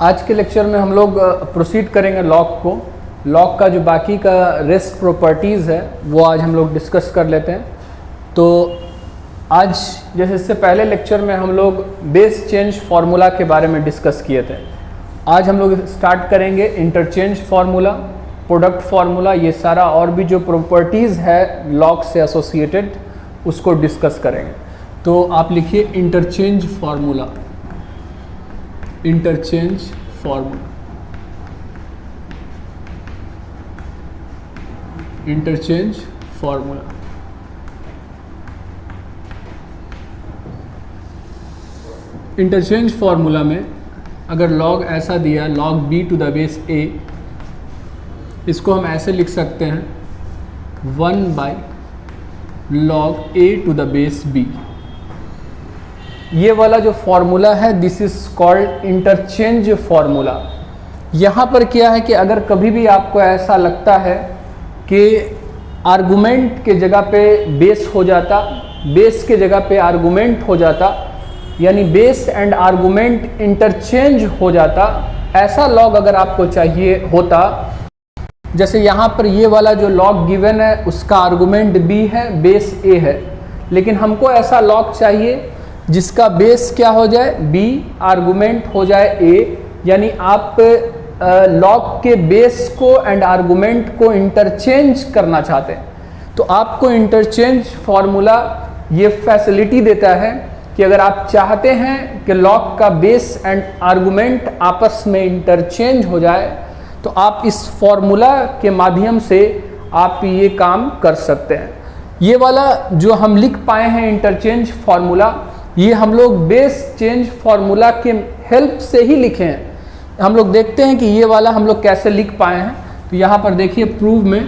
आज के लेक्चर में हम लोग प्रोसीड करेंगे लॉग को। लॉग का जो बाकी का रेस्ट प्रॉपर्टीज़ है वो आज हम लोग डिस्कस कर लेते हैं। तो आज जैसे इससे पहले लेक्चर में हम लोग बेस चेंज फार्मूला के बारे में डिस्कस किए थे। आज हम लोग स्टार्ट करेंगे इंटरचेंज फार्मूला, प्रोडक्ट फार्मूला, ये सारा और भी जो प्रॉपर्टीज़ है लॉग से एसोसिएटेड उसको डिस्कस करेंगे। तो आप लिखिए interchange formula, interchange formula, interchange formula. Interchange formula में अगर लॉग ऐसा दिया log B to the base A, इसको हम ऐसे लिख सकते हैं 1 by log A to the base B. ये वाला जो फॉर्मूला है this is called interchange formula. यहाँ पर क्या है कि अगर कभी भी आपको ऐसा लगता है कि आर्गुमेंट के जगह पे बेस हो जाता, बेस के जगह पे आर्गुमेंट हो जाता, यानी बेस एंड आर्गुमेंट इंटरचेंज हो जाता, ऐसा लॉग अगर आपको चाहिए होता, जैसे यहाँ पर ये वाला जो लॉग गिवन है उसका आर्गुमेंट बी है, बेस ए है, लेकिन हमको ऐसा लॉग चाहिए जिसका बेस क्या हो जाए बी, आर्गुमेंट हो जाए ए, यानी आप लॉग के बेस को एंड आर्गुमेंट को इंटरचेंज करना चाहते हैं। तो आपको इंटरचेंज फार्मूला ये फैसिलिटी देता है कि अगर आप चाहते हैं कि लॉग का बेस एंड आर्गुमेंट आपस में इंटरचेंज हो जाए तो आप इस फॉर्मूला के माध्यम से आप ये काम कर सकते हैं। ये वाला जो हम लिख पाए हैं इंटरचेंज फार्मूला, ये हम लोग बेस चेंज फार्मूला के हेल्प से ही लिखे हैं। हम लोग देखते हैं कि ये वाला हम लोग कैसे लिख पाए हैं। तो यहाँ पर देखिए प्रूव में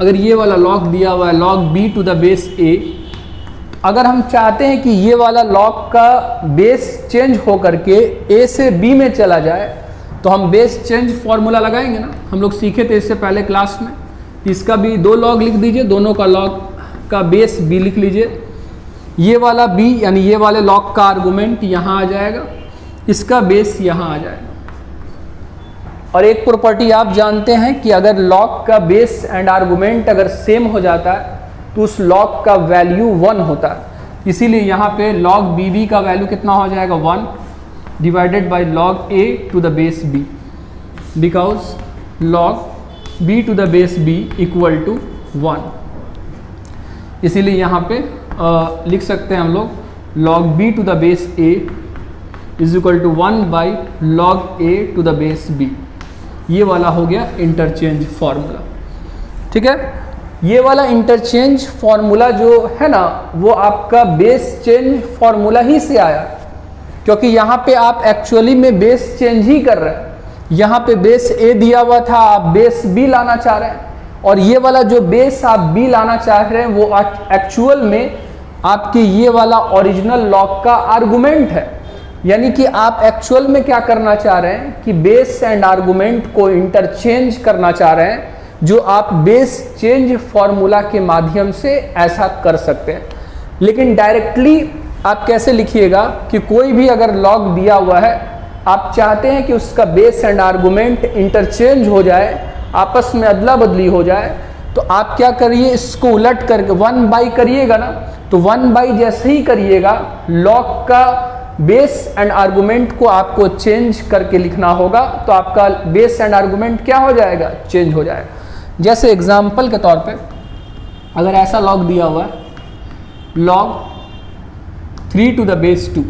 अगर ये वाला लॉग दिया हुआ है log B to the base A, अगर हम चाहते हैं कि ये वाला लॉग का बेस चेंज हो करके ए से बी में चला जाए तो हम बेस चेंज फार्मूला लगाएंगे ना। हम लोग सीखे थे इससे पहले क्लास में। इसका भी दो लॉग लिख दीजिए, दोनों का लॉग का बेस बी लिख लीजिए। ये वाला बी यानी ये वाले लॉग का आर्गुमेंट यहाँ आ जाएगा, इसका बेस यहाँ आ जाएगा। और एक प्रॉपर्टी आप जानते हैं कि अगर लॉग का बेस एंड आर्गुमेंट अगर सेम हो जाता है तो उस लॉग का वैल्यू 1 होता है। इसीलिए यहाँ पे लॉग बी बी का वैल्यू कितना हो जाएगा 1 divided by log A to the base b, because log B to the base b equal to 1। इसीलिए यहाँ पे लिख सकते हैं हम लोग log B to the base a is equal to 1 by log A to the base B. ये वाला हो गया इंटरचेंज फार्मूला। ठीक है, ये वाला इंटरचेंज फार्मूला जो है ना वो आपका बेस चेंज फार्मूला ही से आया, क्योंकि यहाँ पे आप एक्चुअली में बेस चेंज ही कर रहे हैं। यहाँ पे बेस ए दिया हुआ था, आप बेस बी लाना चाह रहे हैं, और ये वाला जो बेस आप बी लाना चाह रहे हैं वो एक्चुअल में आपके ये वाला ओरिजिनल लॉग का आर्गुमेंट है। यानी कि आप एक्चुअल में क्या करना चाह रहे हैं कि बेस एंड आर्गुमेंट को इंटरचेंज करना चाह रहे हैं, जो आप बेस चेंज फार्मूला के माध्यम से ऐसा कर सकते हैं। लेकिन डायरेक्टली आप कैसे लिखिएगा कि कोई भी अगर लॉग दिया हुआ है, आप चाहते हैं कि उसका बेस एंड आर्गुमेंट इंटरचेंज हो जाए, आपस में अदला बदली हो जाए, तो आप क्या करिए इसको उलट करके 1 बाई करिएगा ना। तो 1 बाई जैसे ही करिएगा लॉग का बेस एंड आर्गुमेंट को आपको चेंज करके लिखना होगा, तो आपका बेस एंड आर्गुमेंट क्या हो जाएगा चेंज हो जाएगा। जैसे एग्जाम्पल के तौर पे अगर ऐसा लॉग दिया हुआ है लॉग 3 टू द बेस 2,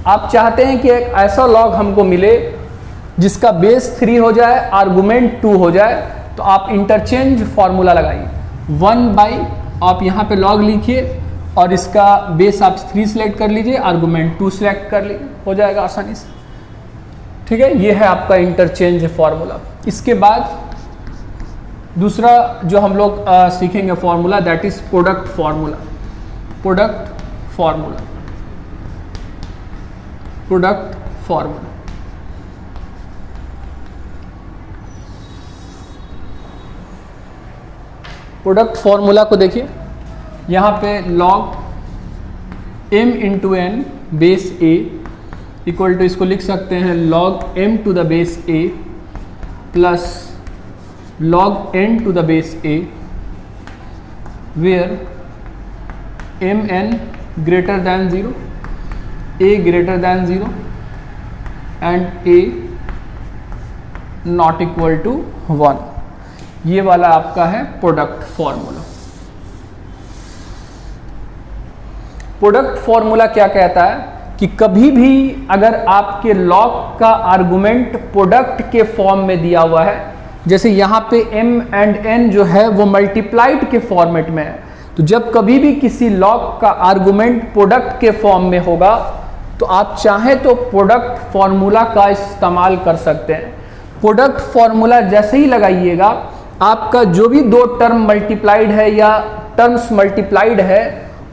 आप चाहते हैं कि एक ऐसा लॉग हमको मिले जिसका बेस 3 हो जाए, आर्गुमेंट 2 हो जाए, तो आप इंटरचेंज फार्मूला लगाइए 1 बाई, आप यहाँ पे लॉग लिखिए और इसका बेस आप 3 सेलेक्ट कर लीजिए, आर्गुमेंट 2 सेलेक्ट कर लीजिए, हो जाएगा आसानी से। ठीक है, ये है आपका इंटरचेंज फार्मूला। इसके बाद दूसरा जो हम लोग सीखेंगे formula that is product formula. Product formula, product formula. Product formula को देखिए, यहाँ पे log m into n base a equal to, इसको लिख सकते हैं log m to the base a plus log n to the base a, where mn greater than 0, a greater than 0 and a not equal to 1। ये वाला आपका है product formula. Product formula क्या कहता है कि कभी भी अगर आपके लॉग का आर्गुमेंट प्रोडक्ट के फॉर्म में दिया हुआ है, जैसे यहाँ पे m एंड n जो है वो मल्टीप्लाइड के फॉर्मेट में है, तो जब कभी भी किसी लॉग का आर्गुमेंट प्रोडक्ट के फॉर्म में होगा तो आप चाहें तो प्रोडक्ट फॉर्मूला का इस्तेमाल कर सकते हैं। प्रोडक्ट फॉर्मूला जैसे ही लगाइएगा, आपका जो भी दो टर्म मल्टीप्लाइड है या टर्म्स मल्टीप्लाइड है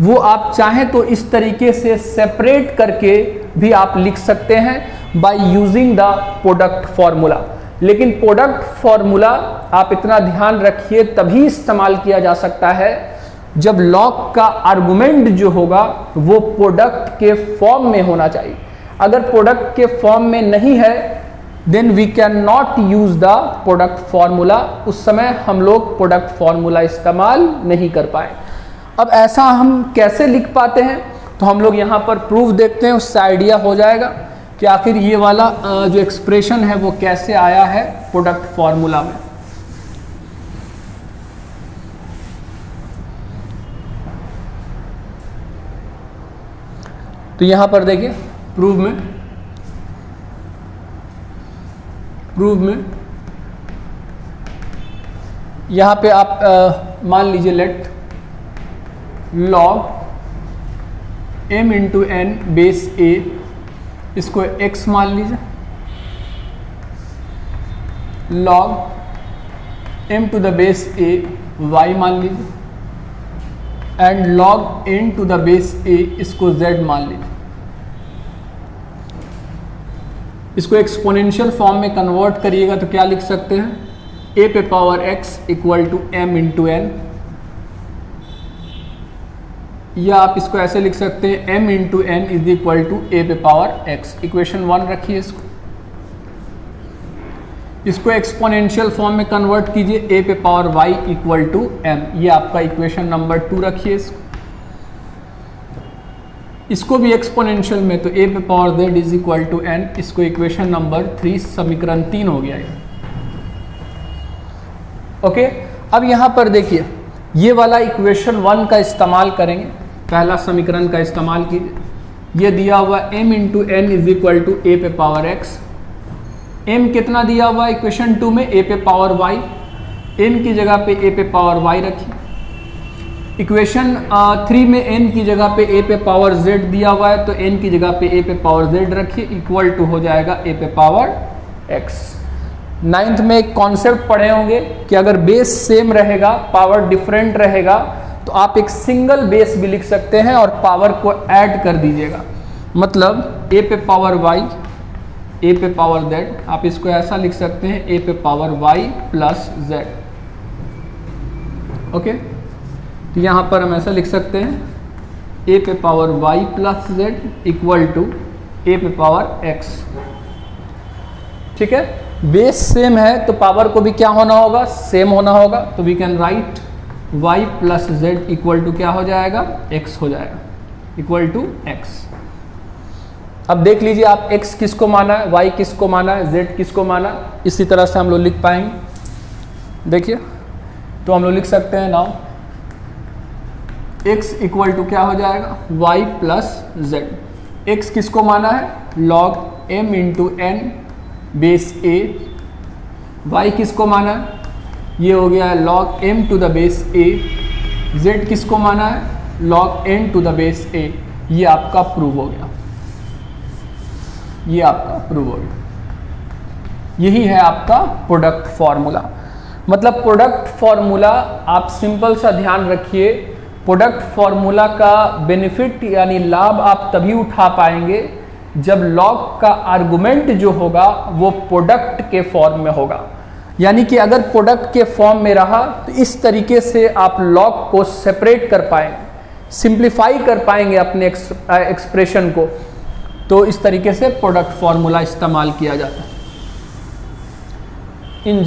वो आप चाहें तो इस तरीके से सेपरेट करके भी आप लिख सकते हैं by using the product formula. लेकिन प्रोडक्ट फॉर्मूला आप इतना ध्यान रखिए तभी इस्तेमाल किया जा सकता है जब लॉग का आर्गुमेंट जो होगा वो प्रोडक्ट के फॉर्म में होना चाहिए। अगर प्रोडक्ट के फॉर्म में नहीं है then we can not use the product formula, उस समय हम लोग प्रोडक्ट फॉर्मूला इस्तेमाल नहीं कर पाए। अब ऐसा हम कैसे लिख पाते हैं, तो हम लोग यहाँ पर प्रूफ देखते हैं, उससे आइडिया हो जाएगा कि आखिर ये वाला जो एक्सप्रेशन है वो कैसे आया है प्रोडक्ट फॉर्मूला में। तो यहाँ पर देखिए प्रूफ में यहाँ पे आप मान लीजिए let log m into n base a, इसको x मान लीजिए, log m to the base a y मान लीजिए and log n to the base a इसको z मान लीजिए। इसको एक्सपोनेंशियल फॉर्म में कन्वर्ट करिएगा तो क्या लिख सकते हैं, a पे power x equal to m into n, या आप इसको ऐसे लिख सकते हैं m into n is equal to a पे पावर x। इक्वेशन 1 रखिए इसको एक्सपोनेंशियल फॉर्म में कन्वर्ट कीजिए, a पे power y equal to m, ये आपका इक्वेशन नंबर 2 रखिए। इसको भी एक्सपोनेंशियल में, तो a पे power z is equal to n, इसको इक्वेशन नंबर 3, समीकरण 3 हो गया ये। ओके, अब यहाँ पर देखिए ये वाला इक्वेशन 1 का इस्तेमाल करेंगे, पहला समीकरण का इस्तेमाल कीजिए। ये दिया हुआ m into n is equal to a पे पावर x, m कितना दिया हुआ इक्वेशन 2 में, a पे पावर y, n की जगह पे a पे पावर y रखिए। इक्वेशन 3 में n की जगह पे a पे पावर z दिया हुआ है, तो n की जगह पे a पे पावर z रखिए, इक्वल टू हो जाएगा a पे पावर x। 9th में एक कॉन्सेप्ट पढ़े होंगे कि अगर बेस सेम रहेगा, पावर डिफरेंट रहेगा, तो आप एक सिंगल बेस भी लिख सकते हैं और पावर को ऐड कर दीजिएगा। मतलब a पे पावर y, a पे पावर z, आप इसको ऐसा लिख सकते हैं a पे power y plus z। Okay, तो यहाँ पर हम ऐसा लिख सकते हैं a पे power y plus z equal to a पे पावर x। ठीक है, बेस सेम है तो पावर को भी क्या होना होगा, सेम होना होगा, तो we can write y plus z equal to क्या हो जाएगा, x हो जाएगा, इक्वल टू x। अब देख लीजिए आप x किसको माना है, y किसको माना है, z किसको माना, इसी तरह से हम लोग लिख पाएंगे। देखिए तो हम लोग लिख सकते हैं नाउ x इक्वल टू क्या हो जाएगा, y प्लस जेड। x किसको माना है, log m into n base a, y किसको माना है, ये हो गया है log m to the base a, z किसको माना है, log n to the base a। ये आपका प्रूव हो गया, ये आपका प्रूव हो गया। यही है आपका प्रोडक्ट फॉर्मूला। मतलब प्रोडक्ट फॉर्मूला आप सिंपल सा ध्यान रखिए, प्रोडक्ट फॉर्मूला का बेनिफिट यानी लाभ आप तभी उठा पाएंगे जब लॉग का आर्गुमेंट जो होगा वो प्रोडक्ट के फॉर्म में होगा। यानी कि अगर प्रोडक्ट के फॉर्म में रहा तो इस तरीके से आप लॉग को सेपरेट कर पाएंगे। सिंप्लीफाई कर पाएंगे अपने एक्सप्रेशन को, तो इस तरीके से प्रोडक्ट फॉर्मूला इस्तेमाल किया जाता है। In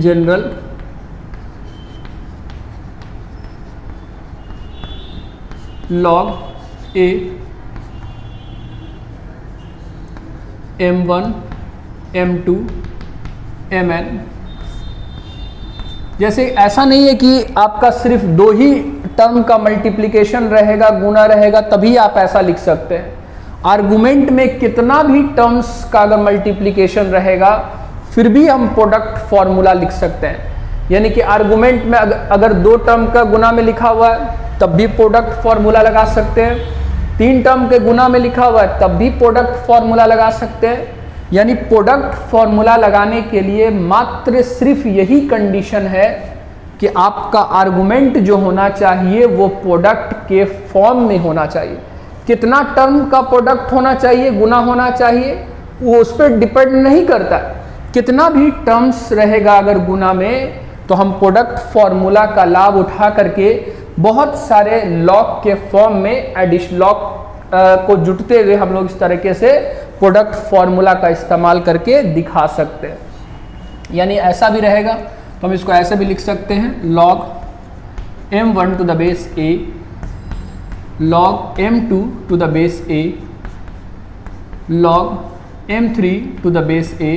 general log A m1 m2 mn, जैसे ऐसा नहीं है कि आपका सिर्फ दो ही टर्म का मल्टीप्लिकेशन रहेगा, गुना रहेगा, तभी आप ऐसा लिख सकते हैं। आर्गुमेंट में कितना भी टर्म्स का अगर मल्टीप्लिकेशन रहेगा फिर भी हम प्रोडक्ट फॉर्मूला लिख सकते हैं। यानी कि आर्गुमेंट में अगर दो टर्म का गुना में लिखा हुआ है तब भी प्रोडक्ट फॉर्मूला लगा सकते हैं, तीन टर्म के गुना में लिखा हुआ है तब भी प्रोडक्ट फॉर्मूला लगा सकते हैं। यानी प्रोडक्ट फॉर्मूला लगाने के लिए मात्र सिर्फ यही कंडीशन है कि आपका आर्गुमेंट जो होना चाहिए वो प्रोडक्ट के फॉर्म में होना चाहिए। कितना टर्म का प्रोडक्ट होना चाहिए, गुना होना चाहिए, वो उस पर डिपेंड नहीं करता। कितना भी टर्म्स रहेगा अगर गुना में, तो हम प्रोडक्ट फॉर्मूला का लाभ उठा करके बहुत सारे लॉग के फॉर्म में लॉग को जुटते हुए हम लोग इस तरीके से प्रोडक्ट फॉर्मूला का इस्तेमाल करके दिखा सकते हैं। यानी ऐसा भी रहेगा तो हम इसको ऐसे भी लिख सकते हैं, log m1 to the base a log m2 to the base a log m3 to the base a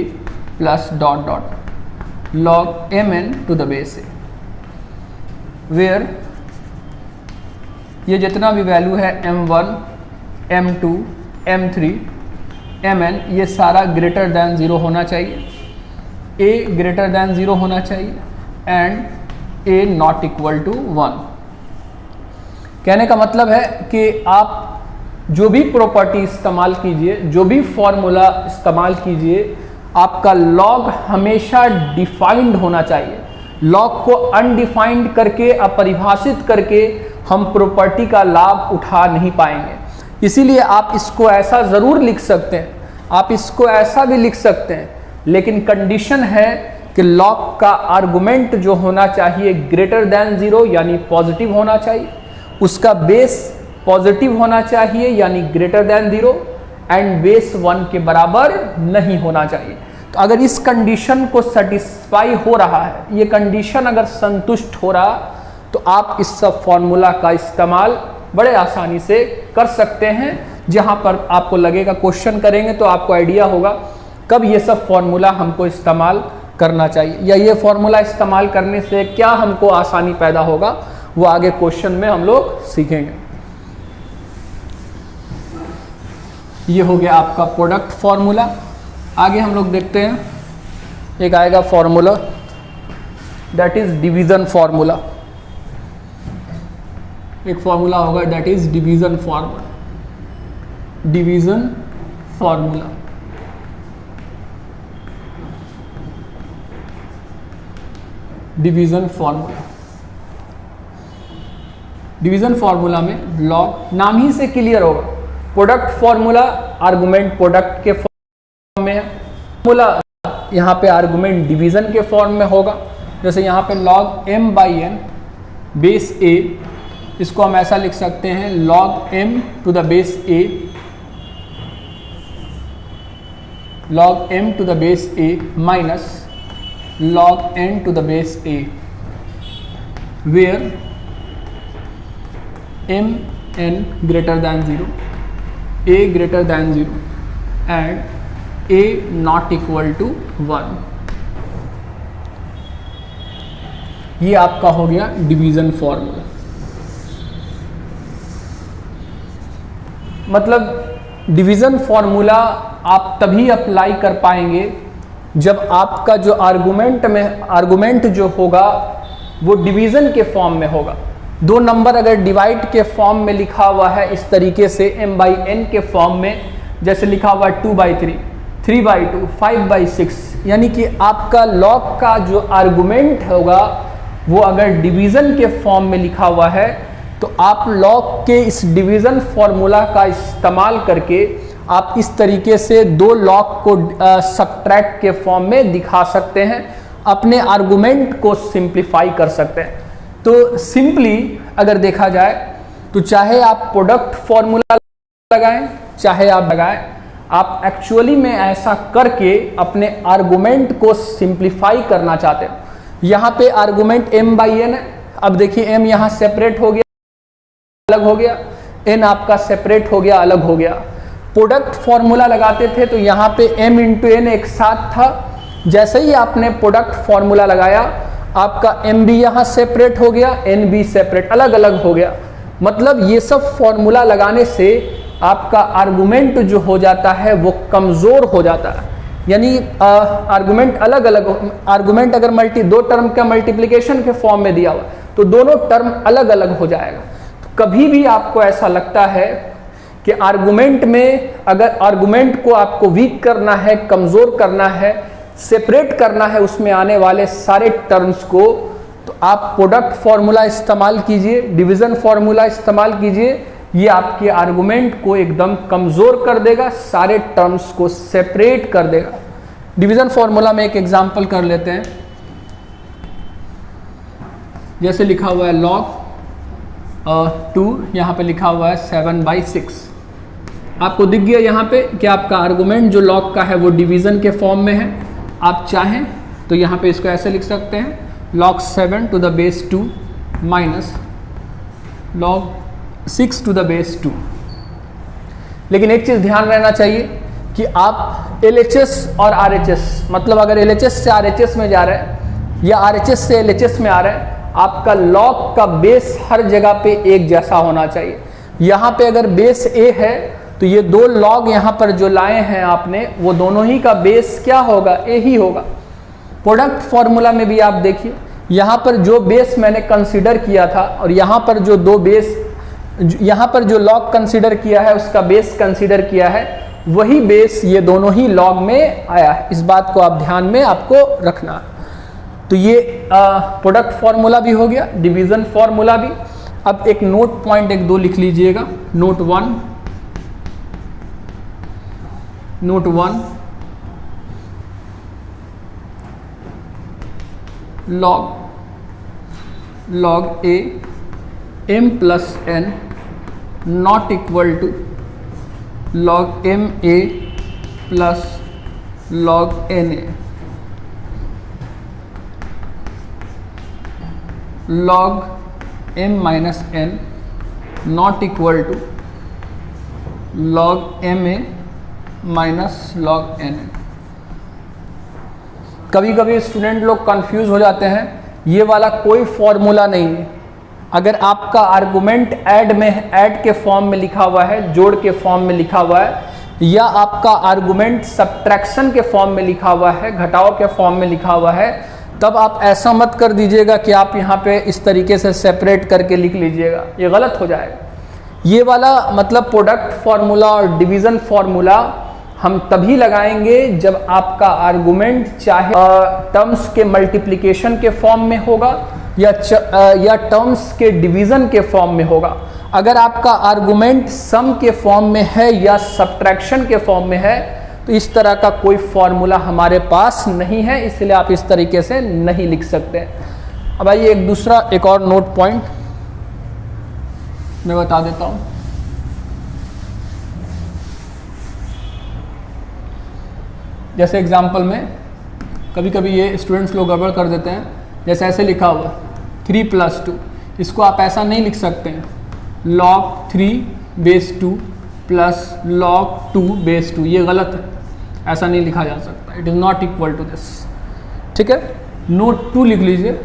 plus dot dot log mn to the base a, where ये जितना भी वैल्यू है m1 m2 m3 mn ये सारा greater than 0 होना चाहिए, a greater than 0 होना चाहिए and a not equal to 1। कहने का मतलब है कि आप जो भी प्रॉपर्टी इस्तेमाल कीजिए, जो भी फॉर्मूला इस्तेमाल कीजिए, आपका लॉग हमेशा डिफाइंड होना चाहिए। लॉग को अनडिफाइंड करके, अपरिभाषित करके हम प्रॉपर्टी का लाभ उठा नहीं पाएंगे। इसीलिए आप इसको ऐसा ज़रूर लिख सकते हैं, आप इसको ऐसा भी लिख सकते हैं, लेकिन कंडीशन है कि लॉग का आर्गुमेंट जो होना चाहिए ग्रेटर दैन 0 यानी पॉजिटिव होना चाहिए, उसका बेस पॉजिटिव होना चाहिए यानी ग्रेटर दैन 0 एंड बेस 1 के बराबर नहीं होना चाहिए। तो अगर इस कंडीशन को सेटिस्फाई हो रहा है, ये कंडीशन अगर संतुष्ट हो रहा, तो आप इस सब फॉर्मूला का इस्तेमाल बड़े आसानी से कर सकते हैं। जहां पर आपको लगेगा क्वेश्चन करेंगे तो आपको आइडिया होगा कब ये सब फॉर्मूला हमको इस्तेमाल करना चाहिए, या ये फॉर्मूला इस्तेमाल करने से क्या हमको आसानी पैदा होगा, वो आगे क्वेश्चन में हम लोग सीखेंगे। ये हो गया आपका प्रोडक्ट फॉर्मूला। आगे हम लोग देखते हैं, एक आएगा formula that is division formula. एक फॉर्मूला होगा that is division formula. Division formula division formula division formula में लॉग नाम ही से क्लियर होगा। प्रोडक्ट फॉर्मूला आर्गुमेंट प्रोडक्ट के फॉर्म में है, फॉर्मूला यहाँ पे आर्गुमेंट डिवीजन के फॉर्म में होगा। जैसे यहाँ पे log m by n base a, इसको हम ऐसा लिख सकते हैं log m to the base a log m to the base a minus log n to the base a, where m n greater than 0, a greater than 0 and a not equal to 1। ये आपका हो गया division formula. मतलब division formula आप तभी apply कर पाएंगे जब आपका जो आर्गुमेंट जो होगा वो डिवीजन के फॉर्म में होगा। दो नंबर अगर डिवाइड के फॉर्म में लिखा हुआ है इस तरीके से m बाई n के फॉर्म में, जैसे लिखा हुआ है 2/3, 3/2, 5/6, यानी कि आपका लॉग का जो आर्गुमेंट होगा वो अगर डिवीजन के फॉर्म में लिखा हुआ है तो आप लॉग के इस डिवीजन फॉर्मूला का इस्तेमाल करके आप इस तरीके से दो लॉग को सबट्रैक्ट के फॉर्म में दिखा सकते हैं, अपने आर्गुमेंट को सिंप्लीफाई कर सकते हैं। तो सिंपली अगर देखा जाए तो चाहे आप प्रोडक्ट फॉर्मूला लगाएं चाहे आप लगाएं, आप एक्चुअली में ऐसा करके अपने आर्गुमेंट को सिंप्लीफाई करना चाहते हैं। यहाँ पे आर्गुमेंट m बाई एन है। अब देखिए m यहाँ सेपरेट हो गया, अलग हो गया, n आपका सेपरेट हो गया, अलग हो गया। प्रोडक्ट फॉर्मूला लगाते थे तो यहाँ पे m इंटू एन एक साथ था। जैसे ही आपने प्रोडक्ट फॉर्मूला लगाया आपका m भी यहाँ सेपरेट हो गया, n भी सेपरेट, अलग अलग हो गया। मतलब ये सब फॉर्मूला लगाने से आपका आर्गुमेंट जो हो जाता है वो कमजोर हो जाता है। यानी आर्गुमेंट अलग अलग, आर्गुमेंट अगर दो टर्म का मल्टीप्लिकेशन के फॉर्म में दिया हुआ तो दोनों टर्म अलग अलग हो जाएगा। तो कभी भी आपको ऐसा लगता है कि आर्गुमेंट में अगर आर्गुमेंट को आपको वीक करना है, कमजोर करना है, सेपरेट करना है उसमें आने वाले सारे टर्म्स को, तो आप प्रोडक्ट फॉर्मूला इस्तेमाल कीजिए, डिवीजन फॉर्मूला इस्तेमाल कीजिए। ये आपके आर्गुमेंट को एकदम कमजोर कर देगा, सारे टर्म्स को सेपरेट कर देगा। डिवीजन फॉर्मूला में एक एग्जांपल कर लेते हैं। जैसे लिखा हुआ है log 2, यहाँ पे लिखा हुआ है 7/6। आपको दिख गया यहाँ पे कि आपका आर्गुमेंट जो log का है वो डिवीजन के फॉर्म में है। आप चाहें तो यहाँ पे इसको ऐसे लिख सकते हैं log 7 to the base 2 minus log 6 to the base 2। लेकिन एक चीज़ ध्यान रहना चाहिए कि आप LHS और RHS, मतलब अगर LHS से RHS में जा रहे हैं या RHS से LHS में आ रहे हैं, आपका log का बेस हर जगह पे एक जैसा होना चाहिए। यहाँ पे अगर बेस A है तो ये दो log यहाँ पर जो लाए हैं आपने, वो दोनों ही का बेस क्या होगा? A ही होगा। प्रोडक्ट फॉर्मूला में भी आप देखिए, यहाँ पर जो बेस मैंने कंसीडर किया था और यहाँ पर जो दो बेस, यहाँ पर जो log कंसीडर किया है उसका बेस कंसीडर किया है, वही बेस ये दोनों ही log में आया है। इस बात को आप ध्यान में आपको रखना है। तो ये प्रोडक्ट फॉर्मूला भी हो गया, डिवीजन फॉर्मूला भी। अब एक नोट पॉइंट एक दो लिख लीजिएगा। Note 1 log a m plus n not equal to log m a plus log n a। log m minus n not equal to log m a minus log n। कभी कभी student लोग confuse हो जाते हैं, ये वाला कोई formula नहीं है। अगर आपका आर्गुमेंट ऐड के फॉर्म में लिखा हुआ है, जोड़ के फॉर्म में लिखा हुआ है, या आपका आर्गुमेंट सब्ट्रैक्शन के फॉर्म में लिखा हुआ है, घटाव के फॉर्म में लिखा हुआ है, तब आप ऐसा मत कर दीजिएगा कि आप यहाँ पे इस तरीके से सेपरेट करके लिख लीजिएगा, ये गलत हो जाएगा। ये वाला मतलब प्रोडक्ट फार्मूला और डिवीजन फार्मूला हम तभी लगाएंगे जब आपका आर्गुमेंट चाहे टर्म्स के मल्टीप्लिकेशन के फॉर्म में होगा या टर्म्स के डिवीजन के फॉर्म में होगा। अगर आपका आर्गुमेंट सम के फॉर्म में है या सब्ट्रैक्शन के फॉर्म में है तो इस तरह का कोई फॉर्मूला हमारे पास नहीं है, इसलिए आप इस तरीके से नहीं लिख सकते। अब आइए एक और नोट पॉइंट मैं बता देता हूँ। जैसे एग्जाम्पल में कभी कभी ये स्टूडेंट्स लोग गड़बड़ कर देते हैं, जैसे ऐसे लिखा हुआ 3 + 2, इसको आप ऐसा नहीं लिख सकते हैं log 3 base 2 plus log 2 base 2, ये गलत है, ऐसा नहीं लिखा जा सकता। It is not equal to this. ठीक है, नोट 2 लिख लीजिए।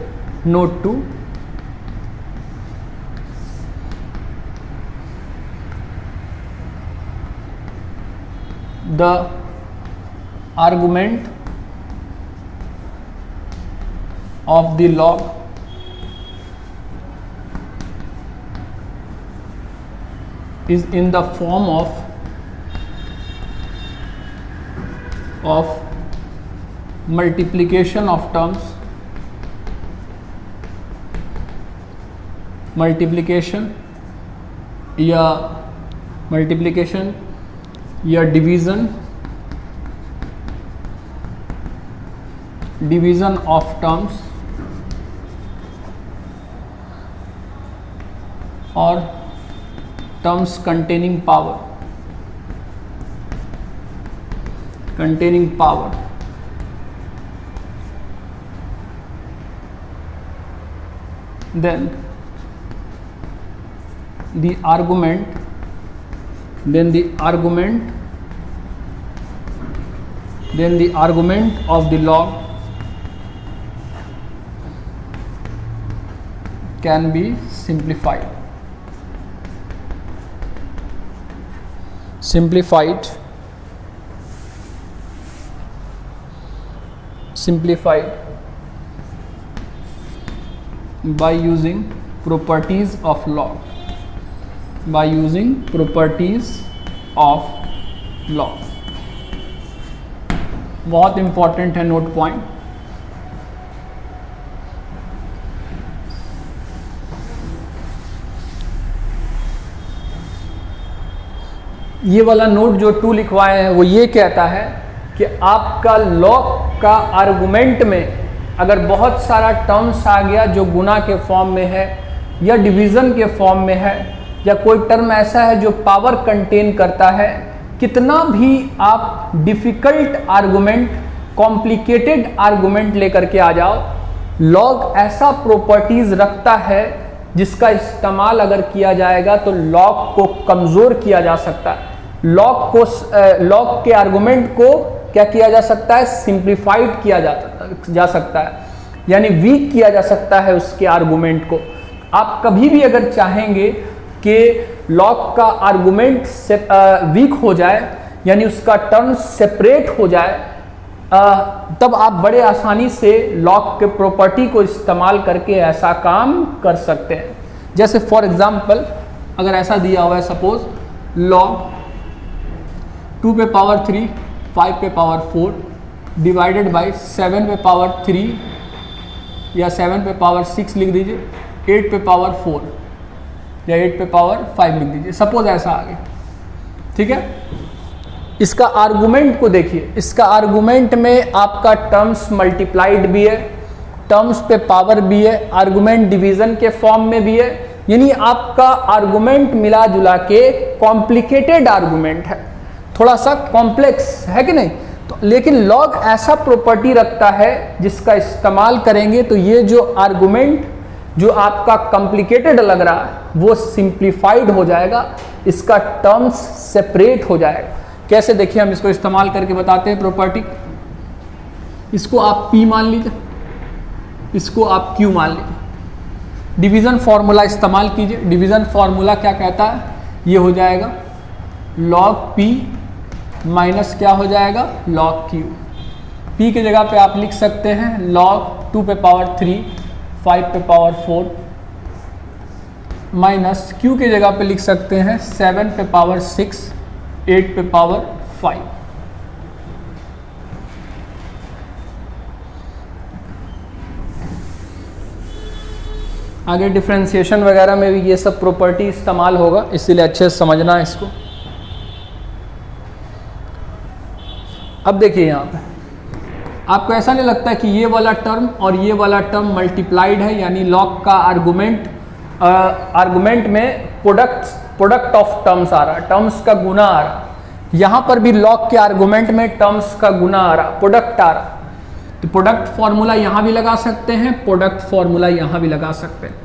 Note 2 the argument of the log is in the form of multiplication of terms, multiplication या डिवीजन ऑफ टर्म्स और terms containing power then the argument of the log can be simplified by using properties of log. बहुत important है note point. ये वाला note जो 2 लिखवाए हैं वो ये कहता है कि आपका लॉग का आर्गुमेंट में अगर बहुत सारा टर्म्स आ गया जो गुना के फॉर्म में है या डिवीज़न के फॉर्म में है या कोई टर्म ऐसा है जो पावर कंटेन करता है, कितना भी आप डिफ़िकल्ट आर्गुमेंट, कॉम्प्लिकेटेड आर्गुमेंट लेकर के आ जाओ, लॉग ऐसा प्रॉपर्टीज़ रखता है जिसका इस्तेमाल अगर किया जाएगा तो लॉग को कमज़ोर किया जा सकता है, लॉग के आर्गुमेंट को क्या किया जा सकता है, सिंप्लीफाइड किया जा सकता है, यानी वीक किया जा सकता है उसके आर्गुमेंट को। आप कभी भी अगर चाहेंगे कि लॉग का आर्गुमेंट से वीक हो जाए, यानी उसका टर्म सेपरेट हो जाए, तब आप बड़े आसानी से लॉग के प्रॉपर्टी को इस्तेमाल करके ऐसा काम कर सकते हैं। जैसे फॉर एग्जांपल अगर ऐसा दिया हुआ है, सपोज लॉग 2 पे पावर 3 5 पे पावर 4 डिवाइडेड बाय 7 पे पावर 3 या 7 पे पावर 6 लिख दीजिए, 8 पे पावर 4 या 8 पे पावर 5 लिख दीजिए, सपोज ऐसा आ गया, ठीक है। इसका आर्गुमेंट को देखिए, इसका आर्गुमेंट में आपका टर्म्स मल्टीप्लाइड भी है, टर्म्स पे पावर भी है, आर्गुमेंट डिवीजन के फॉर्म में भी है, यानी आपका आर्गुमेंट मिला जुला के कॉम्प्लिकेटेड आर्गुमेंट है, थोड़ा सा कॉम्प्लेक्स है कि नहीं। तो लेकिन लॉग ऐसा प्रॉपर्टी रखता है जिसका इस्तेमाल करेंगे तो ये जो आर्गुमेंट जो आपका कॉम्प्लिकेटेड लग रहा है वो सिंप्लीफाइड हो जाएगा, इसका टर्म्स सेपरेट हो जाएगा। कैसे, देखिए हम इसको इस्तेमाल करके बताते हैं प्रॉपर्टी। इसको आप P मान लीजिए, इसको आप Q मान लीजिए। डिवीज़न फॉर्मूला इस्तेमाल कीजिए। डिवीज़न फॉर्मूला क्या कहता है, ये हो जाएगा log P माइनस क्या हो जाएगा, log Q। P की जगह पे आप लिख सकते हैं log 2 पे पावर 3 5 पे पावर 4 माइनस Q की जगह पे लिख सकते हैं 7 पे पावर 6 8 पे पावर 5। आगे डिफरेंशिएशन वगैरह में भी ये सब प्रॉपर्टी इस्तेमाल होगा, इसीलिए अच्छे से समझना है इसको। अब देखिए यहाँ पे आपको ऐसा नहीं लगता कि ये वाला टर्म और ये वाला टर्म मल्टीप्लाइड है, यानी लॉग का आर्गुमेंट में प्रोडक्ट ऑफ टर्म्स आ रहा, टर्म्स का गुना आ रहा। यहाँ पर भी लॉग के आर्गुमेंट में टर्म्स का गुना आ रहा, प्रोडक्ट आ रहा। तो प्रोडक्ट फॉर्मूला यहाँ भी लगा सकते हैं, प्रोडक्ट फॉर्मूला यहाँ भी लगा सकते हैं।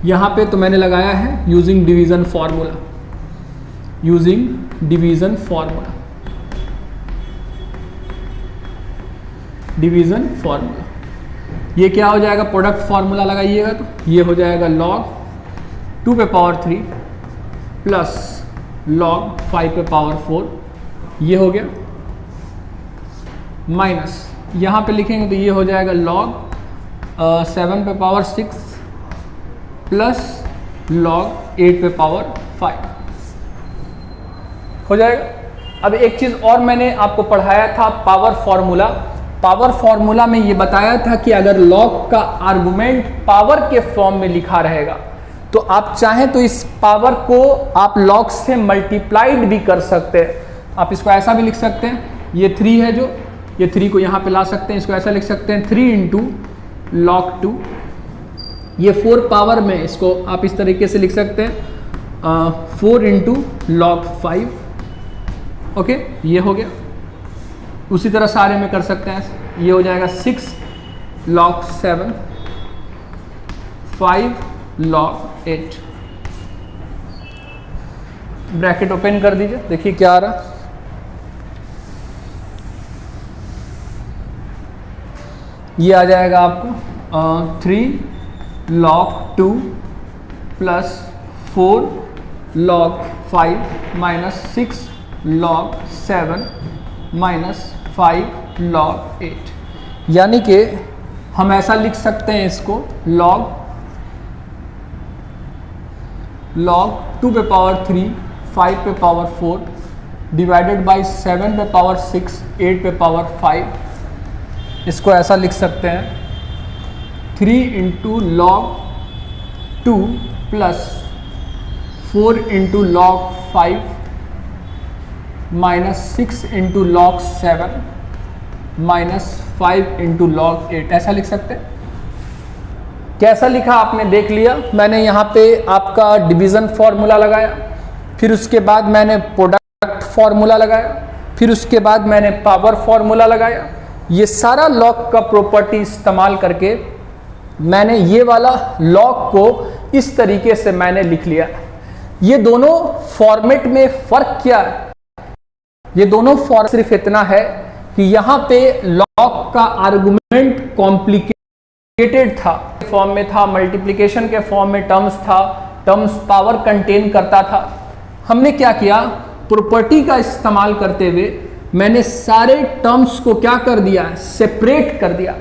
यहाँ पे तो मैंने लगाया है using division formula, division formula. ये क्या हो जाएगा, प्रोडक्ट फॉर्मूला लगाइएगा तो ये हो जाएगा log 2 पे पावर 3 प्लस log 5 पे पावर 4, ये हो गया, माइनस यहाँ पे लिखेंगे तो ये हो जाएगा log 7 पे पावर 6 प्लस log 8 पे पावर 5 हो जाएगा। अब एक चीज़ और मैंने आपको पढ़ाया था, पावर फॉर्मूला में ये बताया था कि अगर लॉग का आर्गुमेंट पावर के फॉर्म में लिखा रहेगा तो आप चाहें तो इस पावर को आप लॉग से मल्टीप्लाइड भी कर सकते हैं। आप इसको ऐसा भी लिख सकते हैं, ये 3 है जो, ये 3 को यहाँ पे ला सकते हैं, इसको ऐसा लिख सकते हैं 3 इंटू log 2, ये 4 पावर में, इसको आप इस तरीके से लिख सकते हैं 4 इंटू लॉग 5, ओके, ये हो गया। उसी तरह सारे में कर सकते हैं, ये हो जाएगा 6 log 7, 5 log 8। ब्रैकेट ओपन कर दीजिए, देखिए क्या आ रहा। ये आ जाएगा आपको 3 log 2 plus 4 log 5 minus 6 log 7 minus 5 log 8। यानी कि हम ऐसा लिख सकते हैं इसको log 2 पे पावर 3, 5 पे पावर 4 डिवाइडेड बाई 7 पे पावर 6, 8 पे पावर 5। इसको ऐसा लिख सकते हैं 3 into log 2 plus 4 into log 5 minus 6 into log 7 minus 5 into log 8, ऐसा लिख सकते हैं। कैसा लिखा आपने देख लिया। मैंने यहाँ पे आपका डिवीज़न फॉर्मूला लगाया, फिर उसके बाद मैंने प्रोडक्ट फॉर्मूला लगाया, फिर उसके बाद मैंने पावर फॉर्मूला लगाया। ये सारा लॉग का प्रॉपर्टी इस्तेमाल करके मैंने ये वाला लॉग को इस तरीके से मैंने लिख लिया। ये दोनों फॉर्मेट में फ़र्क क्या है? ये दोनों फॉर्मेट सिर्फ इतना है कि यहाँ पे लॉग का आर्गुमेंट कॉम्प्लिकेटेड था, फॉर्म में था, मल्टीप्लिकेशन के फॉर्म में टर्म्स था, टर्म्स पावर कंटेन करता था। हमने क्या किया, प्रॉपर्टी का इस्तेमाल करते हुए मैंने सारे टर्म्स को क्या कर दिया, सेपरेट कर दिया।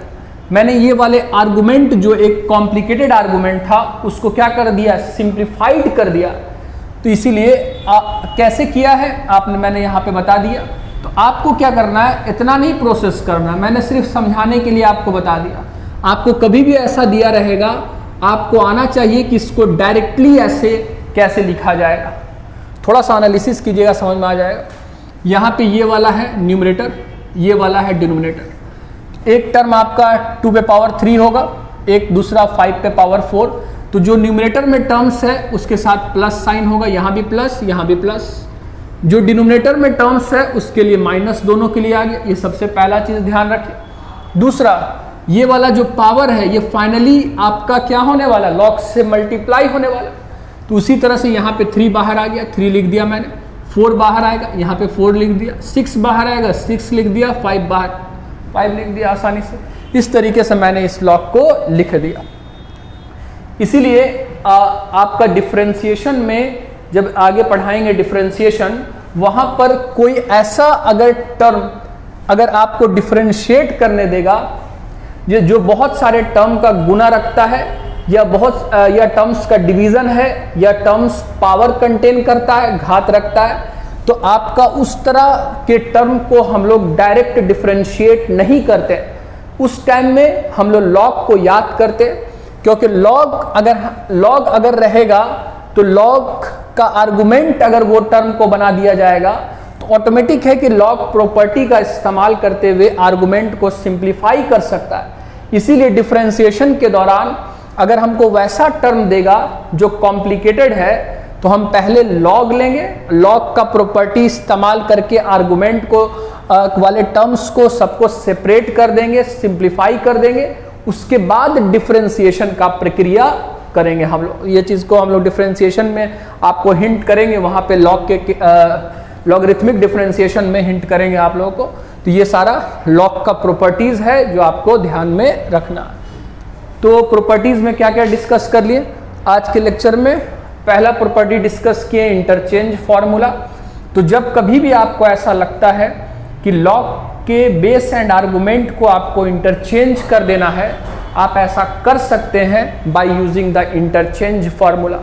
मैंने ये वाले आर्गुमेंट जो एक कॉम्प्लिकेटेड आर्गुमेंट था उसको क्या कर दिया, सिंप्लीफाइड कर दिया। तो इसीलिए कैसे किया है आपने, मैंने यहाँ पे बता दिया। तो आपको क्या करना है, इतना नहीं प्रोसेस करना, मैंने सिर्फ समझाने के लिए आपको बता दिया। आपको कभी भी ऐसा दिया रहेगा, आपको आना चाहिए कि इसको डायरेक्टली ऐसे कैसे लिखा जाएगा। थोड़ा सा एनालिसिस कीजिएगा, समझ में आ जाएगा। यहाँ पे ये वाला है न्यूमरेटर, ये वाला है डिनोमिनेटर। एक टर्म आपका 2 पे पावर 3 होगा, एक दूसरा 5 पे पावर 4। तो जो न्यूमरेटर में टर्म्स है उसके साथ प्लस साइन होगा, यहाँ भी प्लस, यहाँ भी प्लस। जो डिनोमिनेटर में टर्म्स है उसके लिए माइनस दोनों के लिए आ गया। ये सबसे पहला चीज़ ध्यान रखिए। दूसरा, ये वाला जो पावर है ये फाइनली आपका क्या होने वाला, लॉग से मल्टीप्लाई होने वाला। तो उसी तरह से यहाँ पे 3 बाहर आ गया, 3 लिख दिया मैंने। 4 बाहर आएगा, यहाँ पे 4 लिख दिया। 6 बाहर आएगा, 6 लिख दिया। 5 बाहर, 5 लिख दिया आसानी से। इस तरीके से मैंने इस लॉग को लिख दिया। इसीलिए आपका डिफरेंशिएशन में जब आगे पढ़ाएंगे डिफरेंशिएशन, वहाँ पर कोई ऐसा अगर टर्म अगर आपको डिफरेंशिएट करने देगा जो बहुत सारे टर्म का गुना रखता है, या टर्म्स का डिवीजन है, या टर्म्स पावर कंटेन करता है, घात रखता है, तो आपका उस तरह के टर्म को हम लोग डायरेक्ट डिफरेंशिएट नहीं करते। उस टाइम में हम लोग लॉग को याद करते, क्योंकि लॉग अगर रहेगा तो लॉग का आर्गुमेंट अगर वो टर्म को बना दिया जाएगा तो ऑटोमेटिक है कि लॉग प्रॉपर्टी का इस्तेमाल करते हुए आर्गुमेंट को सिंप्लीफाई कर सकता है। इसीलिए डिफरेंशिएशन के दौरान अगर हमको वैसा टर्म देगा जो कॉम्प्लिकेटेड है तो हम पहले लॉग लेंगे, लॉग का प्रॉपर्टी इस्तेमाल करके आर्गुमेंट को वाले टर्म्स को सबको सेपरेट कर देंगे, सिंप्लीफाई कर देंगे। उसके बाद डिफरेंशिएशन का प्रक्रिया करेंगे हम लोग। ये चीज़ को हम लोग डिफरेंशिएशन में आपको हिंट करेंगे, वहाँ पे लॉग के लॉगरिथमिक डिफरेंशिएशन में हिंट करेंगे आप लोगों को। तो ये सारा लॉग का प्रॉपर्टीज़ है जो आपको ध्यान में रखना। तो प्रॉपर्टीज़ में क्या क्या डिस्कस कर लिए आज के लेक्चर में। पहला प्रॉपर्टी डिस्कस किए इंटरचेंज फॉर्मूला। तो जब कभी भी आपको ऐसा लगता है कि लॉग के बेस एंड आर्गुमेंट को आपको इंटरचेंज कर देना है, आप ऐसा कर सकते हैं by using the interchange formula.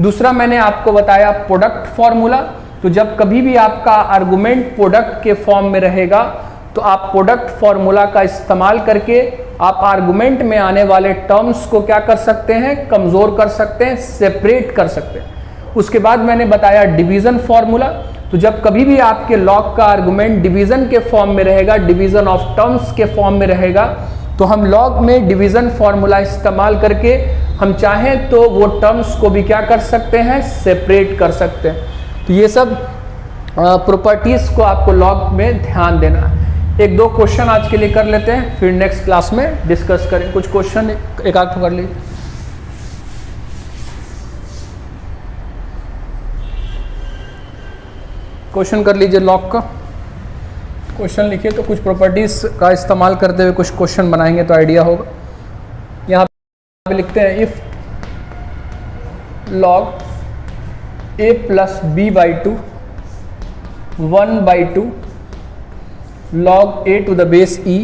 दूसरा मैंने आपको बताया प्रोडक्ट फॉर्मूला। तो जब कभी भी आपका आर्गुमेंट प्रोडक्ट के फॉर्म में रहेगा तो आप प्रोडक्ट फॉर्मूला का इस्तेमाल करके आप आर्गुमेंट में आने वाले टर्म्स को क्या कर सकते हैं, कमज़ोर कर सकते हैं, सेपरेट कर सकते हैं। उसके बाद मैंने बताया डिवीज़न फॉर्मूला। तो जब कभी भी आपके लॉग का आर्गुमेंट डिवीज़न के फॉर्म में रहेगा, डिवीज़न ऑफ टर्म्स के फॉर्म में रहेगा, तो हम लॉग में डिवीज़न फॉर्मूला इस्तेमाल करके हम चाहें तो वो टर्म्स को भी क्या कर सकते हैं, सेपरेट कर सकते हैं। तो ये सब प्रॉपर्टीज को आपको लॉग में ध्यान देना है। एक दो क्वेश्चन आज के लिए कर लेते हैं, फिर नेक्स्ट क्लास में डिस्कस करें। कुछ क्वेश्चन एक आध कर लीजिए। क्वेश्चन कर लीजिए लॉग का, क्वेश्चन लिखिए तो कुछ प्रॉपर्टीज का इस्तेमाल करते हुए कुछ क्वेश्चन बनाएंगे तो आइडिया होगा। यहाँ पे लिखते हैं if log a plus b by two 1/2 log a to the base e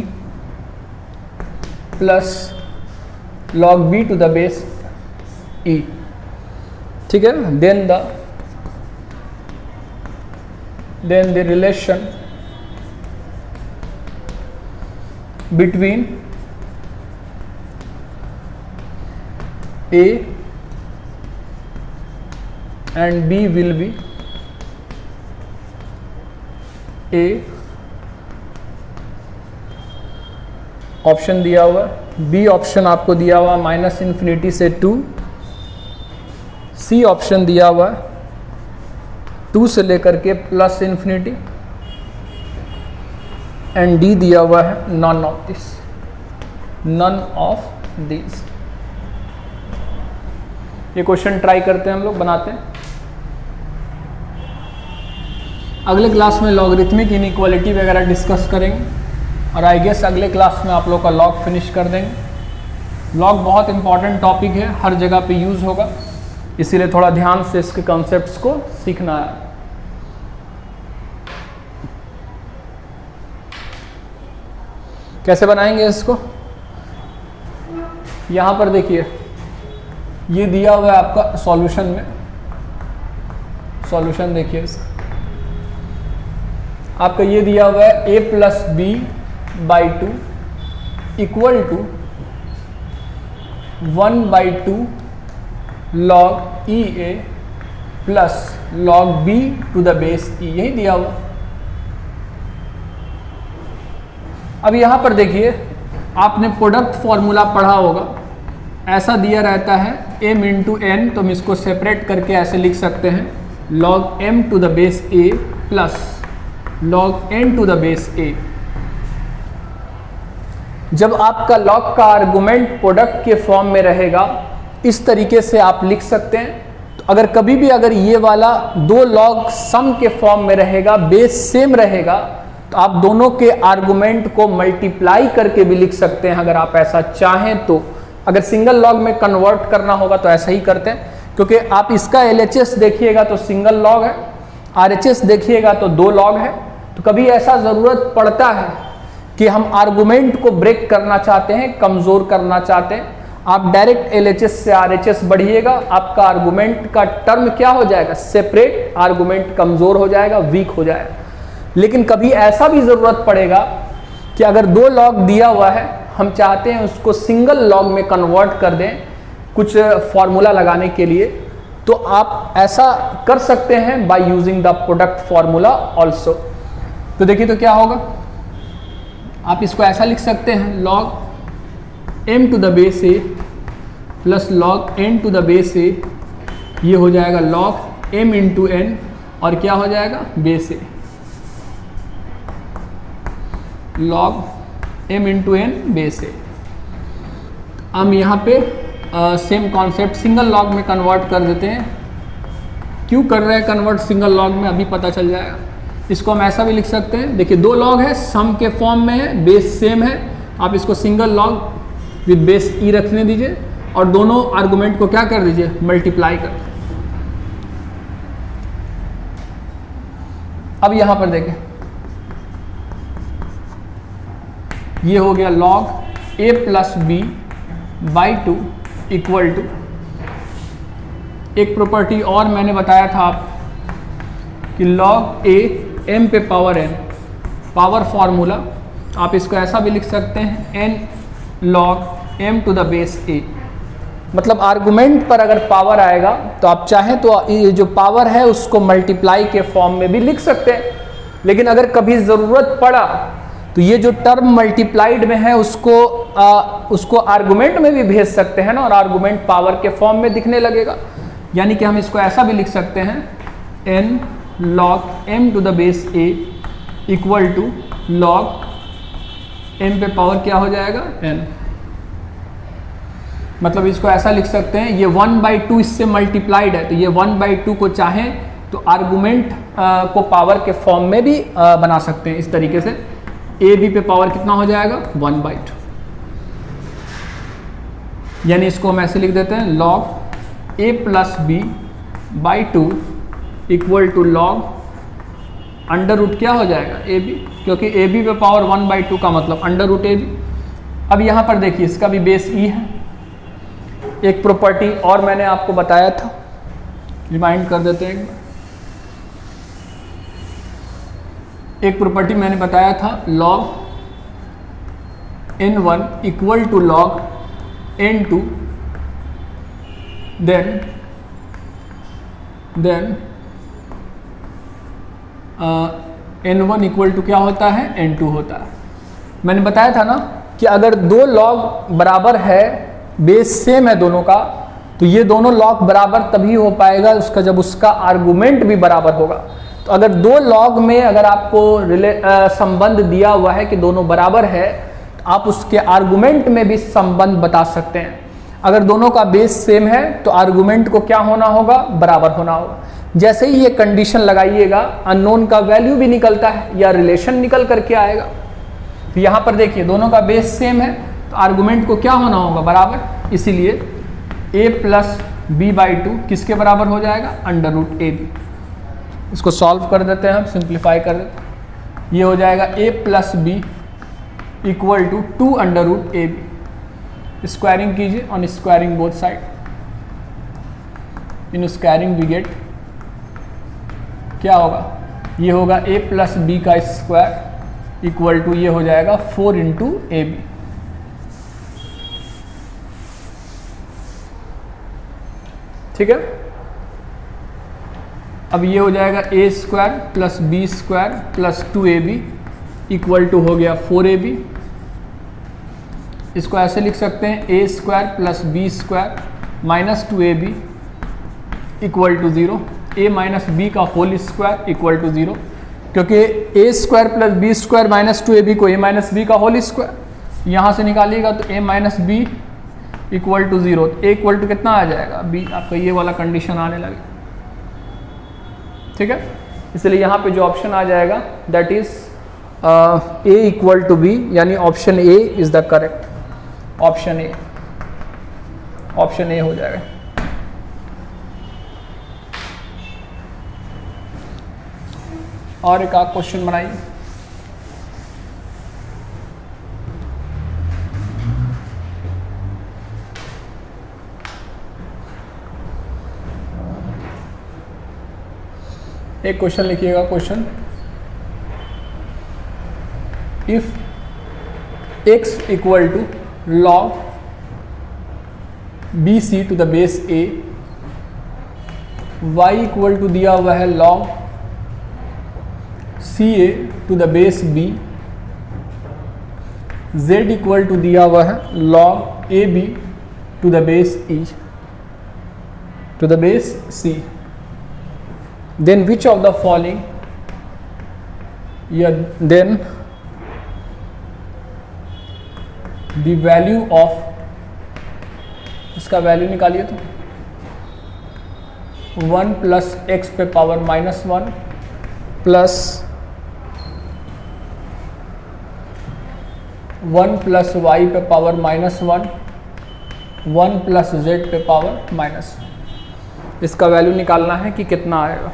plus log b to the base e, ठीक है। Then the relation between a and b will be a option दिया हुआ, B option आपको दिया हुआ -∞ से 2, C option दिया हुआ 2 से लेकर के +∞, एंड डी दिया हुआ है नन ऑफ दिस। ये क्वेश्चन ट्राई करते हैं, हम लोग बनाते हैं। अगले क्लास में लॉगरिथमिक इनइक्वालिटी वगैरह डिस्कस करेंगे, और आई गेस अगले क्लास में आप लोग का लॉग फिनिश कर देंगे। लॉग बहुत इंपॉर्टेंट टॉपिक है, हर जगह पे यूज़ होगा, इसीलिए थोड़ा ध्यान से इसके कॉन्सेप्ट्स को सीखना है। कैसे बनाएंगे इसको, यहाँ पर देखिए ये दिया हुआ है आपका सॉल्यूशन में, सॉल्यूशन देखिए आपका ये दिया हुआ है a plus b by 2 equal to 1/2 log e a plus log b to the base e, यही दिया हुआ। अब यहाँ पर देखिए आपने प्रोडक्ट फॉर्मूला पढ़ा होगा, ऐसा दिया रहता है m इंटू एन, तो हम इसको सेपरेट करके ऐसे लिख सकते हैं log m to the base a plus log n to the base a। जब आपका log का आर्गुमेंट प्रोडक्ट के फॉर्म में रहेगा, इस तरीके से आप लिख सकते हैं। तो अगर कभी भी अगर ये वाला 2 log सम के फॉर्म में रहेगा, बेस सेम रहेगा, तो आप दोनों के आर्गुमेंट को मल्टीप्लाई करके भी लिख सकते हैं अगर आप ऐसा चाहें तो। अगर सिंगल लॉग में कन्वर्ट करना होगा तो ऐसा ही करते हैं, क्योंकि आप इसका LHS देखिएगा तो सिंगल लॉग है, RHS देखिएगा तो 2 लॉग है। तो कभी ऐसा ज़रूरत पड़ता है कि हम आर्गुमेंट को ब्रेक करना चाहते हैं, कमज़ोर करना चाहते हैं, आप डायरेक्ट LHS से RHS बढ़िएगा, आपका आर्गुमेंट का टर्म क्या हो जाएगा, सेपरेट, आर्गुमेंट कमज़ोर हो जाएगा, वीक हो जाएगा। लेकिन कभी ऐसा भी ज़रूरत पड़ेगा कि अगर 2 लॉग दिया हुआ है, हम चाहते हैं उसको सिंगल लॉग में कन्वर्ट कर दें कुछ फॉर्मूला लगाने के लिए, तो आप ऐसा कर सकते हैं by using the product formula also. तो देखिए तो क्या होगा, आप इसको ऐसा लिख सकते हैं log m to the base a plus log n to the base a, ये हो जाएगा log m इंटू n, और क्या हो जाएगा base a, log m into n base a। हम यहाँ पे सेम कॉन्सेप्ट सिंगल लॉग में कन्वर्ट कर देते हैं। क्यों कर रहे हैं कन्वर्ट सिंगल लॉग में, अभी पता चल जाएगा। इसको हम ऐसा भी लिख सकते हैं, देखिए 2 लॉग है, सम के फॉर्म में है, बेस सेम है, आप इसको सिंगल लॉग विद बेस ई रखने दीजिए और दोनों आर्गुमेंट को क्या कर दीजिए, मल्टीप्लाई कर। अब यहां पर देखें, ये हो गया log a plus b by 2 equal to, एक प्रॉपर्टी और मैंने बताया था आप कि log a m पे पावर n, पावर फॉर्मूला आप इसको ऐसा भी लिख सकते हैं n log m to the base a। मतलब आर्गुमेंट पर अगर पावर आएगा तो आप चाहें तो ये जो पावर है उसको मल्टीप्लाई के फॉर्म में भी लिख सकते हैं। लेकिन अगर कभी ज़रूरत पड़ा तो ये जो टर्म मल्टीप्लाइड में है उसको आर्गुमेंट में भी भेज सकते हैं ना, और आर्गुमेंट पावर के फॉर्म में दिखने लगेगा। यानी कि हम इसको ऐसा भी लिख सकते हैं n log m to the base a equal to log m पे पावर क्या हो जाएगा n। मतलब इसको ऐसा लिख सकते हैं, ये 1/2 इससे मल्टीप्लाइड है, तो ये 1/2 को चाहें तो आर्गुमेंट को पावर के फॉर्म में भी बना सकते हैं इस तरीके से। ए बी पे पावर कितना हो जाएगा 1/2, यानी इसको हम ऐसे लिख देते हैं log a plus b by 2 equal to log under root क्या हो जाएगा ए बी, क्योंकि ए बी पे पावर 1/2 का मतलब अंडर रूट ए बी। अब यहाँ पर देखिए इसका भी बेस ई है। एक प्रॉपर्टी और मैंने आपको बताया था, रिमाइंड कर देते हैं एक प्रॉपर्टी मैंने बताया था log n1 equal to log n2, then n1 equal to क्या होता है n2 होता है। मैंने बताया था ना कि अगर दो लॉग बराबर है, बेस सेम है दोनों का, तो ये दोनों लॉग बराबर तभी हो पाएगा उसका जब उसका आर्गुमेंट भी बराबर होगा। तो अगर दो लॉग में अगर आपको संबंध दिया हुआ है कि दोनों बराबर है, तो आप उसके आर्गुमेंट में भी संबंध बता सकते हैं। अगर दोनों का बेस सेम है तो आर्गुमेंट को क्या होना होगा, बराबर होना होगा। जैसे ही ये कंडीशन लगाइएगा अननोन का वैल्यू भी निकलता है या रिलेशन निकल करके आएगा। तो यहाँ पर देखिए दोनों का बेस सेम है तो आर्गुमेंट को क्या होना होगा, बराबर। इसीलिए a प्लस बी बाई 2 किसके बराबर हो जाएगा, अंडर रूट ए बी। इसको सॉल्व कर देते हैं हम, सिंप्लीफाई कर देते हैं। ये हो जाएगा a plus B equal to 2 under root A B. Squaring कीजिए on squaring both side, in squaring we get क्या होगा, ये होगा a प्लस बी का स्क्वायर इक्वल टू ये हो जाएगा 4 इंटू ए बी। ठीक है, अब ये हो जाएगा a square plus b square plus 2ab equal to हो गया 4ab। इसको ऐसे लिख सकते हैं a square plus b square minus 2ab equal to 0, a minus b का होल स्क्वायर इक्वल टू 0, क्योंकि a square plus b square minus 2ab को a माइनस बी का होल स्क्वायर यहाँ से निकालिएगा तो a minus b equal to 0, a equal to कितना आ जाएगा b, आपका ये वाला कंडीशन आने लगे। ठीक है, इसलिए यहाँ पे जो ऑप्शन आ जाएगा that is a equal to b, यानी option a is the correct, option a हो जाएगा। और एक आप क्वेश्चन बनाइए। एक क्वेश्चन लिखिएगा, question if x equal to log bc to the base a, y equal to दिया हुआ है log ca to the base b, z equal to दिया हुआ है log ab to the base e to the base c, then which of the following, then the value of, इसका value निकालिए तो 1 plus x पे power minus 1 plus 1 plus y पे power minus 1, 1 plus z पे power minus, इसका value निकालना है कि कितना आएगा।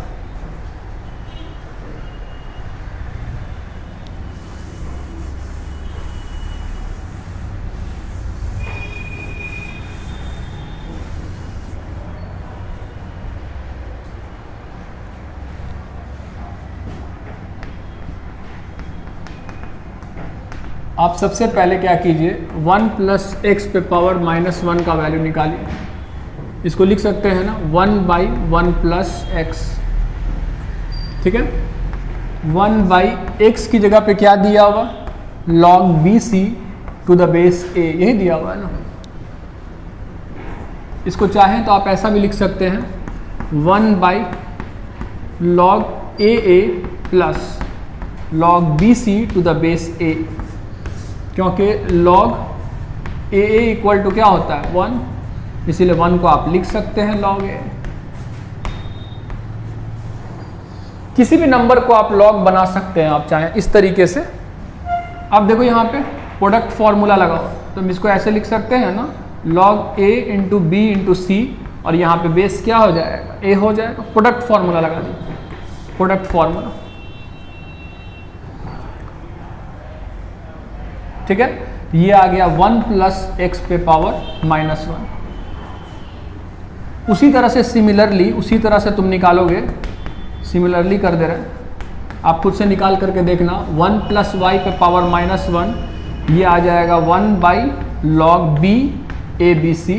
आप सबसे पहले क्या कीजिए, 1 प्लस एक्स पे पावर माइनस 1 का वैल्यू निकालिए। इसको लिख सकते हैं ना 1/1 प्लस एक्स। ठीक है, 1/x की जगह पे क्या दिया हुआ, log BC to the base A, यही दिया हुआ है ना। इसको चाहें तो आप ऐसा भी लिख सकते हैं 1 by log AA plus log BC to the base A, क्योंकि log AA इक्वल टू क्या होता है 1, इसीलिए 1 को आप लिख सकते हैं log A। किसी भी नंबर को आप log बना सकते हैं आप चाहें इस तरीके से। अब देखो यहाँ पे प्रोडक्ट फॉर्मूला लगाओ, तो हम इसको ऐसे लिख सकते हैं ना, log A into B into C, और यहाँ पे बेस क्या हो जाएगा A हो जाएगा। प्रोडक्ट फॉर्मूला लगा दीजिए, प्रोडक्ट फॉर्मूला, ठीक है। ये आ गया 1 प्लस एक्स पे पावर माइनस 1। उसी तरह से सिमिलरली, उसी तरह से तुम निकालोगे, सिमिलरली कर दे रहे हैं, आप खुद से निकाल करके देखना। 1 प्लस वाई पे पावर माइनस 1, ये आ जाएगा 1 by log b a B c,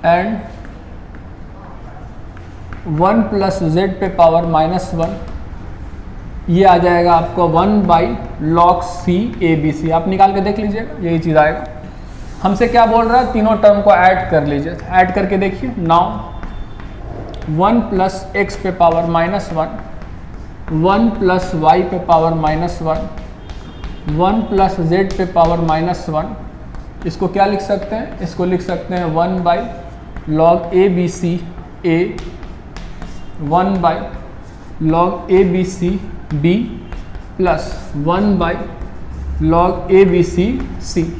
and 1 plus z पे पावर माइनस 1, ये आ जाएगा आपको 1 by log c a B c. आप निकाल के देख लीजिएगा, यही चीज़ आएगा। हमसे क्या बोल रहा है, तीनों टर्म को ऐड कर लीजिए, ऐड करके देखिए। नाउ 1 प्लस एक्स पे पावर माइनस 1, 1 प्लस वाई पे पावर माइनस 1, 1 प्लस जेड पे पावर माइनस 1, इसको क्या लिख सकते हैं, इसको लिख सकते हैं 1 by log a B C a, 1 by log a B c b, plus 1 by log a B c c.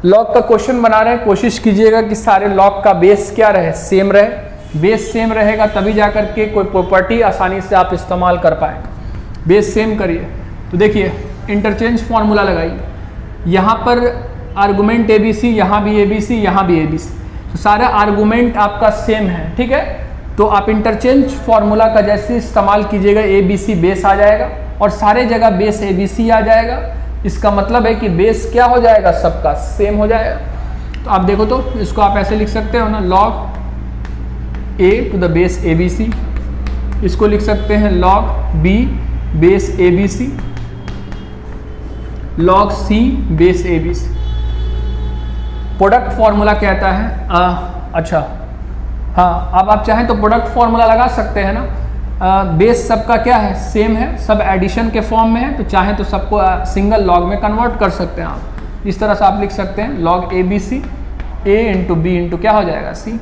Log का क्वेश्चन बना रहे हैं, कोशिश कीजिएगा कि सारे लॉग का बेस क्या रहे, सेम रहे। बेस सेम रहेगा तभी जाकर के कोई प्रॉपर्टी आसानी से आप इस्तेमाल कर पाए। बेस सेम करिए। तो देखिए इंटरचेंज फॉर्मूला लगाइए, यहाँ पर आर्गुमेंट ए बी सी, यहाँ भी ए बी सी, यहाँ भी ए बी सी, तो सारा आर्गुमेंट आपका सेम है, ठीक है। तो आप इंटरचेंज फॉर्मूला का जैसे इस्तेमाल कीजिएगा, ए बी सी बेस आ जाएगा और सारे जगह बेस ए बी सी आ जाएगा। इसका मतलब है कि बेस क्या हो जाएगा, सबका सेम हो जाएगा। तो आप देखो तो इसको आप ऐसे लिख सकते हो ना, log a to the base A B C, इसको लिख सकते हैं log b base A B C, log c base A B C. Product formula कहता है अच्छा हाँ, अब आप चाहें तो प्रोडक्ट फॉर्मूला लगा सकते हैं ना। बेस सबका क्या है, सेम है, सब एडिशन के फॉर्म में है, तो चाहे तो सबको सिंगल लॉग में कन्वर्ट कर सकते हैं आप। इस तरह से आप लिख सकते हैं log A B C, A into B into क्या हो जाएगा सी।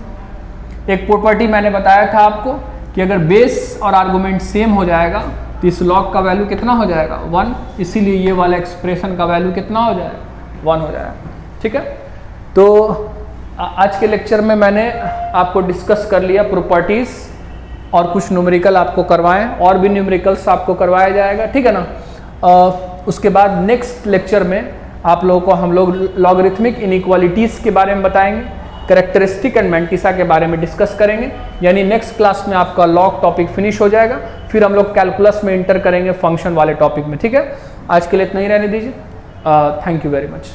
एक प्रॉपर्टी मैंने बताया था आपको कि अगर बेस और आर्गुमेंट सेम हो जाएगा तो इस लॉग का वैल्यू कितना हो जाएगा 1, इसीलिए ये वाला एक्सप्रेशन का वैल्यू कितना हो जाएगा 1 हो जाएगा, ठीक है। तो आज के लेक्चर में मैंने आपको डिस्कस कर लिया प्रॉपर्टीज़ और कुछ न्यूमेरिकल आपको करवाएं, और भी न्यूमेरिकल्स आपको करवाया जाएगा, ठीक है ना। उसके बाद नेक्स्ट लेक्चर में आप लोगों को हम लोग लॉगरिथमिक इनइक्वालिटीज़ के बारे में बताएंगे, कैरेक्टरिस्टिक एंड मैंटिसा के बारे में डिस्कस करेंगे। यानी नेक्स्ट क्लास में आपका लॉग टॉपिक फिनिश हो जाएगा, फिर हम लोग कैलकुलस में इंटर करेंगे फंक्शन वाले टॉपिक में, ठीक है। आज के लिए इतना ही रहने दीजिए। Thank you very much.